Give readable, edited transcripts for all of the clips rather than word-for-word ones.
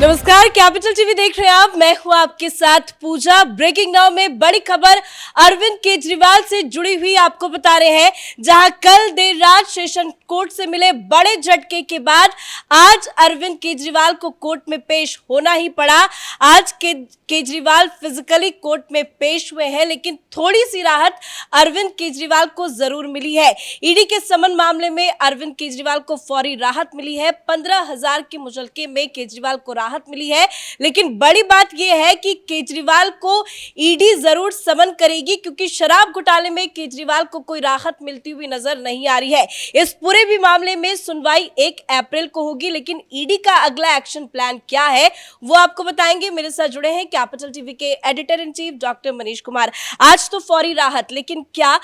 नमस्कार, capital TV देख रहे हैं आप। मैं हूं आपके साथ पूजा। ब्रेकिंग नाउ में बड़ी खबर अरविंद केजरीवाल से जुड़ी हुई आपको बता रहे हैं, जहां कल देर रात सेशन कोर्ट से मिले बड़े झटके के बाद आज अरविंद केजरीवाल को कोर्ट में पेश होना ही पड़ा। आज केजरीवाल फिजिकली कोर्ट में पेश हुए हैं, लेकिन थोड़ी सी राहत अरविंद केजरीवाल को जरूर मिली है। ईडी के समन मामले में अरविंद केजरीवाल को फौरी राहत मिली है। 15,000 के मुचलके में केजरीवाल को राहत मिली है, लेकिन बड़ी बात यह है कि केजरीवाल को ईडी जरूर समन करेगी, क्योंकि शराब घोटाले में केजरीवाल को कोई राहत मिलती हुई नजर नहीं आ रही है। इस पूरे भी मामले में सुनवाई 1 अप्रैल को होगी, लेकिन ईडी का अगला एक्शन प्लान क्या है वो आपको बताएंगे। मेरे साथ जुड़े हैं कैपिटल टीवी के editor in chief doctor Manish Kumar. आज तो फौरी राहत, लेकिन क्या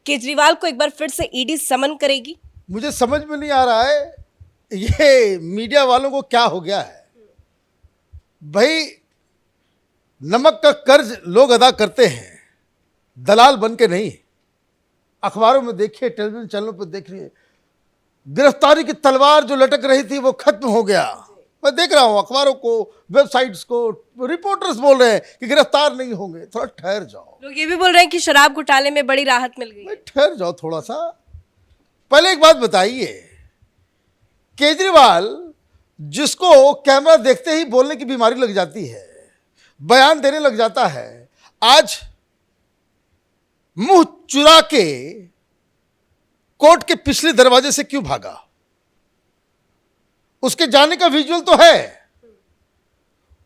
केजरीवाल को एक बार फिर से ईडी समन करेगी? मुझे समझ में नहीं आ रहा है ये मीडिया वालों को क्या हो गया है। भाई, नमक का कर्ज लोग अदा करते हैं, दलाल बन के नहीं। अखबारों में देखिए, टेलीविजन चैनलों पर देख रही है, गिरफ्तारी की तलवार जो लटक रही थी वो खत्म हो गया। मैं देख रहा हूं अखबारों को, वेबसाइट्स को, रिपोर्टर्स बोल रहे हैं कि गिरफ्तार नहीं होंगे। थोड़ा ठहर जाओ। लोग ये भी बोल रहे हैं कि शराब घोटाले में बड़ी राहत मिल गई। ठहर जाओ थोड़ा सा। पहले एक बात बताइए, केजरीवाल जिसको कैमरा देखते ही बोलने की बीमारी लग जाती है, बयान देने लग जाता है, आज मुंह चुरा के कोर्ट के पिछले दरवाजे से क्यों भागा? उसके जाने का विजुअल तो है,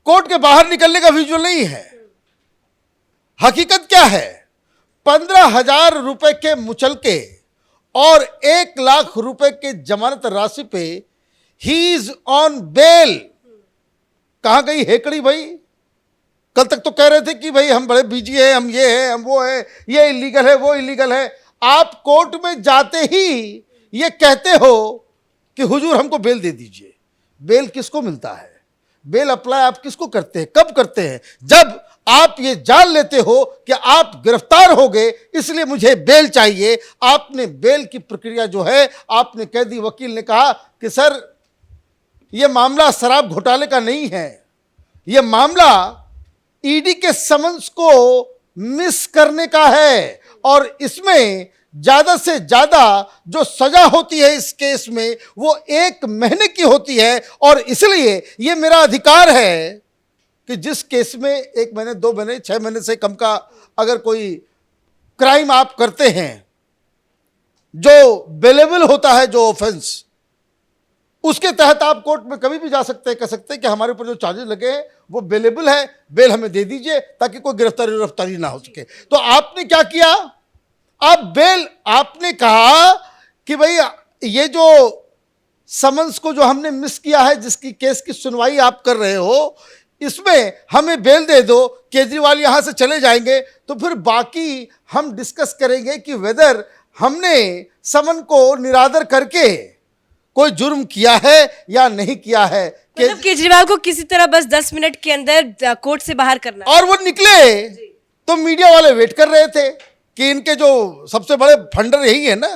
कोर्ट के बाहर निकलने का विजुअल नहीं है। हकीकत क्या है? 15,000 रुपए के मुचलके और 1 लाख रुपए के जमानत राशि पे ही इज ऑन बेल। कहां गई हेकड़ी भाई? कल तक तो कह रहे थे कि भाई हम बड़े बिजी हैं, हम ये हैं, हम वो है, ये इलीगल है, वो इलीगल है। आप कोर्ट में जाते ही ये कहते हो कि हुजूर हमको बेल दे दीजिए। बेल किसको मिलता है? बेल अप्लाई आप किसको करते हैं, कब करते हैं? जब आप ये जान लेते हो कि आप गिरफ्तार हो गए, इसलिए मुझे बेल चाहिए। आपने बेल की प्रक्रिया जो है आपने कह दी। वकील ने कहा कि सर, यह मामला शराब घोटाले का नहीं है, यह मामला ईडी के समन्स को मिस करने का है, और इसमें ज्यादा से ज्यादा जो सजा होती है इस केस में वो 1 महीने की होती है। और इसलिए यह मेरा अधिकार है कि जिस केस में 1 महीने, 2 महीने, 6 महीने से कम का अगर कोई क्राइम आप करते हैं, जो बेलेबल होता है, जो ऑफेंस, उसके तहत आप कोर्ट में कभी भी जा सकते हैं, कह सकते हैं कि हमारे ऊपर जो चार्जेस लगे हैं वो बेलेबल है, बेल हमें दे दीजिए ताकि कोई गिरफ्तारी ना हो सके। तो आपने क्या किया? आप बेल, आपने कहा कि भाई ये जो समन्स को जो हमने मिस किया है, जिसकी केस की सुनवाई आप कर रहे हो, इसमें हमें बेल दे दो, केजरीवाल यहां से चले जाएंगे, तो फिर बाकी हम डिस्कस करेंगे कि वेदर हमने समन को निरादर करके कोई जुर्म किया है या नहीं किया है। मतलब केजरीवाल को किसी तरह बस 10 मिनट के अंदर कोर्ट से बाहर करना। और वो निकले तो मीडिया वाले वेट कर रहे थे कि इनके जो सबसे बड़े फंडर यही है ना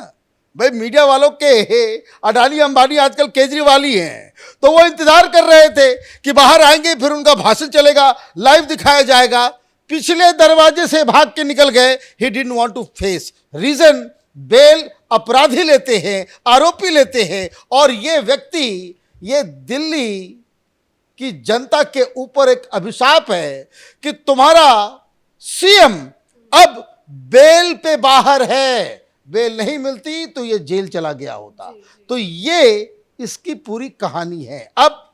भाई, मीडिया वालों के अडानी अंबानी आजकल केजरीवाल ही हैं। तो वो इंतजार कर रहे थे कि बाहर आएंगे, फिर उनका भाषण चलेगा, लाइव दिखाया जाएगा। पिछले दरवाजे से भाग के निकल गए। He didn't want to face. Reason, bail अपराधी लेते हैं, आरोपी लेते हैं, और ये व्यक्ति, ये दिल्ली की जनता के ऊपर एक अभिशाप है कि तुम्हारा सीएम अब बेल पे बाहर है। बेल नहीं मिलती तो ये जेल चला गया होता। तो ये इसकी पूरी कहानी है। अब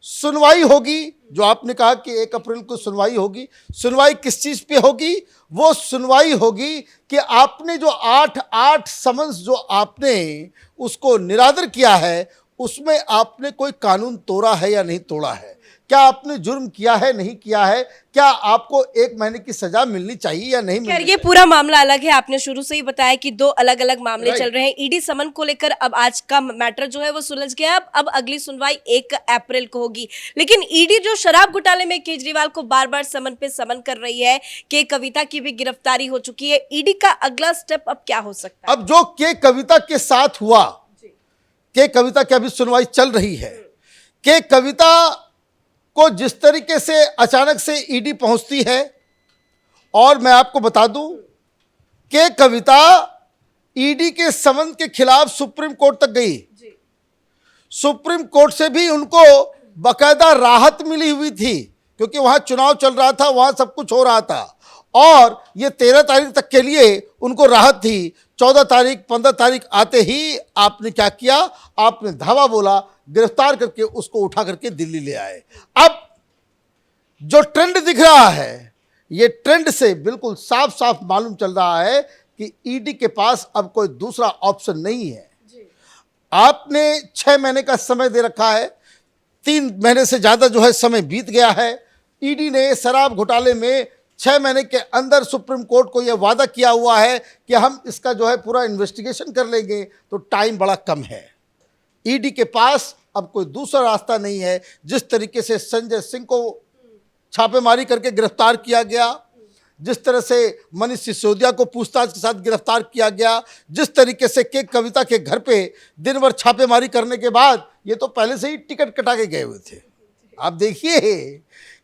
सुनवाई होगी, जो आपने कहा कि 1 अप्रैल को सुनवाई होगी। सुनवाई किस चीज पे होगी? वो सुनवाई होगी कि आपने जो 8 समन्स जो आपने उसको निरादर किया है, उसमें आपने कोई कानून तोड़ा है या नहीं तोड़ा है। क्या आपने जुर्म किया है, नहीं किया है? क्या आपको 1 महीने की सजा मिलनी चाहिए या नहीं मिलनी चाहिए? ये पूरा मामला अलग है। आपने शुरू से ही बताया कि 2 अलग अलग मामले चल रहे हैं। ईडी समन को लेकर अब आज का मैटर जो है वो सुलझ गया। अब अगली सुनवाई 1 अप्रैल को होगी। लेकिन ईडी जो शराब घोटाले में केजरीवाल को बार बार समन पे समन कर रही है, के कविता की भी गिरफ्तारी हो चुकी है, ईडी का अगला स्टेप अब क्या हो सकता है? अब जो के कविता के साथ हुआ, के कविता की अभी सुनवाई चल रही है। के कविता को जिस तरीके से अचानक से ईडी पहुंचती है, और मैं आपको बता दूं कि कविता ईडी के समन के खिलाफ सुप्रीम कोर्ट तक गई। सुप्रीम कोर्ट से भी उनको बकायदा राहत मिली हुई थी, क्योंकि वहां चुनाव चल रहा था, वहां सब कुछ हो रहा था, और ये 13 तारीख तक के लिए उनको राहत थी। 14 तारीख 15 तारीख आते ही आपने क्या किया, आपने धावा बोला, गिरफ्तार करके उसको उठा करके दिल्ली ले आए। अब जो ट्रेंड दिख रहा है, ये ट्रेंड से बिल्कुल साफ साफ मालूम चल रहा है कि ईडी के पास अब कोई दूसरा ऑप्शन नहीं है। आपने 6 महीने का समय दे रखा है, 3 महीने से ज्यादा जो है समय बीत गया है। ईडी ने शराब घोटाले में 6 महीने के अंदर सुप्रीम कोर्ट को यह वादा किया हुआ है कि हम इसका जो है पूरा इन्वेस्टिगेशन कर लेंगे, तो टाइम बड़ा कम है। ईडी के पास अब कोई दूसरा रास्ता नहीं है। जिस तरीके से संजय सिंह को छापेमारी करके गिरफ्तार किया गया, जिस तरह से मनीष सिसोदिया को पूछताछ के साथ गिरफ्तार किया गया, जिस तरीके से के कविता के घर पे दिन भर छापेमारी करने के बाद ये तो पहले से ही टिकट कटा के गए हुए थे। आप देखिए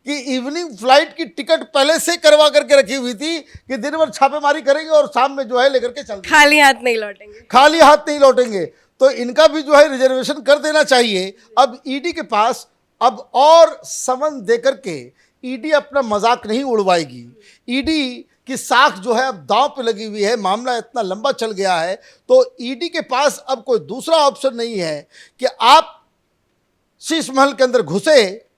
कि इवनिंग फ्लाइट की टिकट पहले से करवा करके रखी हुई थी कि दिन भर छापेमारी करेंगे और शाम में जो है लेकर के चल खाली हाथ नहीं लौटेंगे, खाली हाथ नहीं लौटेंगे। तो इनका भी जो है रिजर्वेशन कर देना चाहिए। अब ईडी के पास अब और समन देकर के ईडी अपना मजाक नहीं उड़वाएगी। ईडी की साख जो है अब दांव पे लगी हुई है, मामला इतना लंबा चल गया है, तो ईडी के पास अब कोई दूसरा ऑप्शन नहीं है कि आप शीश महल के अंदर घुसे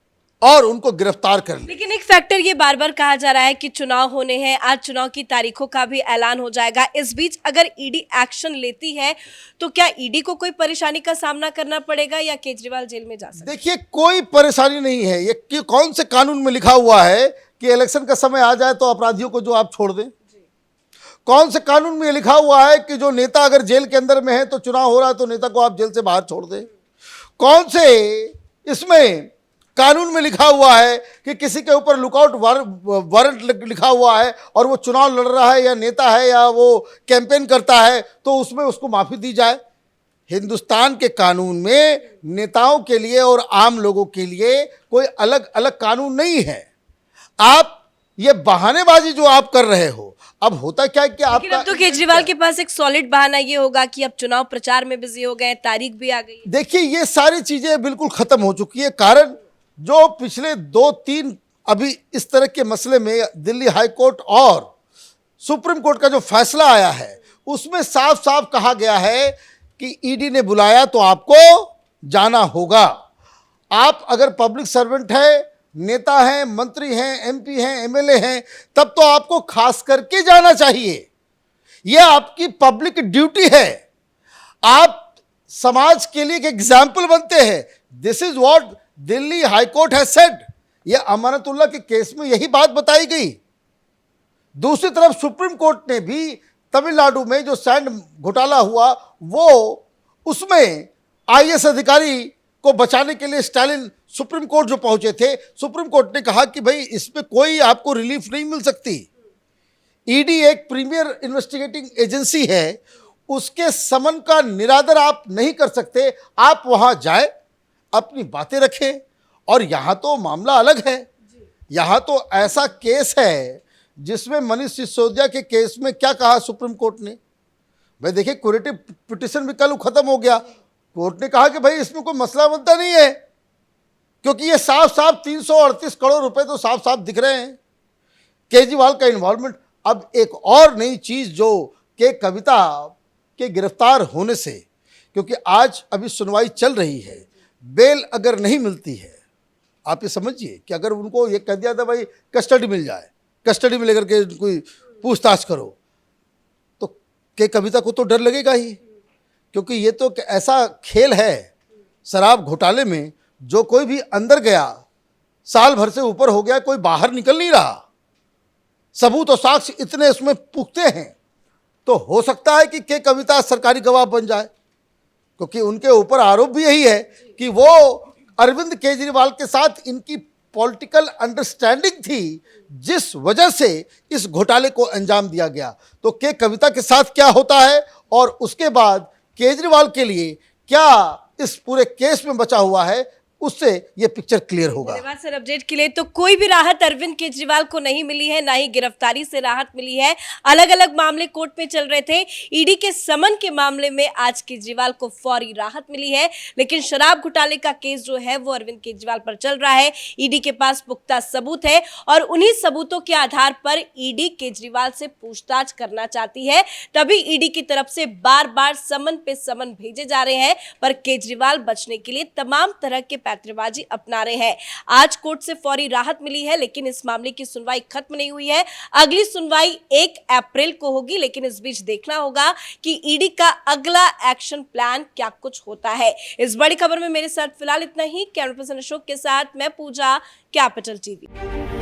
और उनको गिरफ्तार कर लें। लेकिन एक फैक्टर ये बार बार कहा जा रहा है कि चुनाव होने हैं, आज चुनाव की तारीखों का भी ऐलान हो जाएगा। इस बीच अगर ईडी एक्शन लेती है तो क्या ईडी को कोई परेशानी का सामना करना पड़ेगा या केजरीवाल जेल में जा सकते? देखिए, कोई परेशानी नहीं है। ये कि कौन से कानून में लिखा हुआ है कि इलेक्शन का समय आ जाए तो अपराधियों को जो आप छोड़ दें? कौन से कानून में लिखा हुआ है कि जो नेता अगर जेल के अंदर में है तो चुनाव हो रहा है तो नेता को आप जेल से बाहर छोड़ दें? कौन से इसमें कानून में लिखा हुआ है कि किसी के ऊपर लुकआउट वारंट लिखा हुआ है और वो चुनाव लड़ रहा है या नेता है या वो कैंपेन करता है तो उसमें उसको माफी दी जाए? हिंदुस्तान के कानून में नेताओं के लिए और आम लोगों के लिए कोई अलग अलग कानून नहीं है। आप ये बहानेबाजी जो आप कर रहे हो, अब होता क्या है कि आपका, अब तो केजरीवाल के पास एक सॉलिड बहाना ये होगा कि अब चुनाव प्रचार में बिजी हो गए, तारीख भी आ गई। देखिए, ये सारी चीजें बिल्कुल खत्म हो चुकी है। कारण जो पिछले 2-3 अभी इस तरह के मसले में दिल्ली हाई कोर्ट और सुप्रीम कोर्ट का जो फैसला आया है, उसमें साफ साफ कहा गया है कि ईडी ने बुलाया तो आपको जाना होगा। आप अगर पब्लिक सर्वेंट है, नेता हैं, मंत्री हैं, एमपी हैं, एमएलए हैं, तब तो आपको खास करके जाना चाहिए। यह आपकी पब्लिक ड्यूटी है। आप समाज के लिए एक एग्जाम्पल बनते हैं। This is what Delhi high court has said. यह अमानतुल्लाह के केस में यही बात बताई गई। दूसरी तरफ सुप्रीम कोर्ट ने भी तमिलनाडु में जो सैंड घोटाला हुआ, वो उसमें आईएएस अधिकारी को बचाने के लिए स्टालिन सुप्रीम कोर्ट जो पहुंचे थे, सुप्रीम कोर्ट ने कहा कि भाई इसमें कोई आपको रिलीफ नहीं मिल सकती। ईडी एक प्रीमियर इन्वेस्टिगेटिंग एजेंसी है, उसके समन का निरादर आप नहीं कर सकते। आप वहां जाए, अपनी बातें रखें। और यहां तो मामला अलग है। यहां तो ऐसा केस है जिसमें मनीष सिसोदिया के केस में क्या कहा सुप्रीम कोर्ट ने? भाई देखिए, क्यूरेटिव पिटिशन भी कल खत्म हो गया। कोर्ट ने कहा कि भाई इसमें कोई मसला बनता नहीं है, क्योंकि ये साफ साफ 338 करोड़ रुपए तो साफ साफ दिख रहे हैं। केजरीवाल का इन्वॉल्वमेंट। अब एक और नई चीज जो कि कविता के गिरफ्तार होने से, क्योंकि आज अभी सुनवाई चल रही है, बेल अगर नहीं मिलती है, आप ये समझिए कि अगर उनको ये कह दिया था भाई कस्टडी मिल जाए, कस्टडी में लेकर के कोई पूछताछ करो, तो के कविता को तो डर लगेगा ही, क्योंकि ये तो ऐसा खेल है शराब घोटाले में, जो कोई भी अंदर गया, साल भर से ऊपर हो गया, कोई बाहर निकल नहीं रहा। सबूत और साक्ष्य इतने उसमें पुख्ते हैं, तो हो सकता है कि के कविता सरकारी गवाह बन जाए, क्योंकि उनके ऊपर आरोप भी यही है कि वो अरविंद केजरीवाल के साथ इनकी पॉलिटिकल अंडरस्टैंडिंग थी, जिस वजह से इस घोटाले को अंजाम दिया गया। तो के कविता के साथ क्या होता है और उसके बाद केजरीवाल के लिए क्या इस पूरे केस में बचा हुआ है, उससे ये पिक्चर क्लियर होगा। धन्यवाद सर अपडेट के लिए। तो कोई भी राहत अरविंद केजरीवाल को नहीं मिली है, ना ही गिरफ्तारी से राहत मिली है। अलग अलग मामले कोर्ट में चल रहे थे। ईडी के समन के मामले में आज केजरीवाल को फौरी राहत मिली है, लेकिन शराब घोटाले का केस जो है वो अरविंद केजरीवाल पर चल रहा है। ईडी के पास पुख्ता सबूत है और उन्हीं सबूतों के आधार पर ईडी केजरीवाल से पूछताछ करना चाहती है। तभी ईडी की तरफ से बार बार समन पे समन भेजे जा रहे हैं, पर केजरीवाल बचने के लिए तमाम तरह के पैंतरेबाजी अपना रहे हैं। आज कोर्ट से फौरी राहत मिली है, लेकिन इस मामले की सुनवाई खत्म नहीं हुई है। अगली सुनवाई 1 अप्रैल को होगी, लेकिन इस बीच देखना होगा कि ईडी का अगला एक्शन प्लान क्या कुछ होता है। इस बड़ी खबर में मेरे साथ फिलहाल इतना ही। कैमरा पर्सन अशोक के साथ मैं पूजा, कैपिटल टीवी।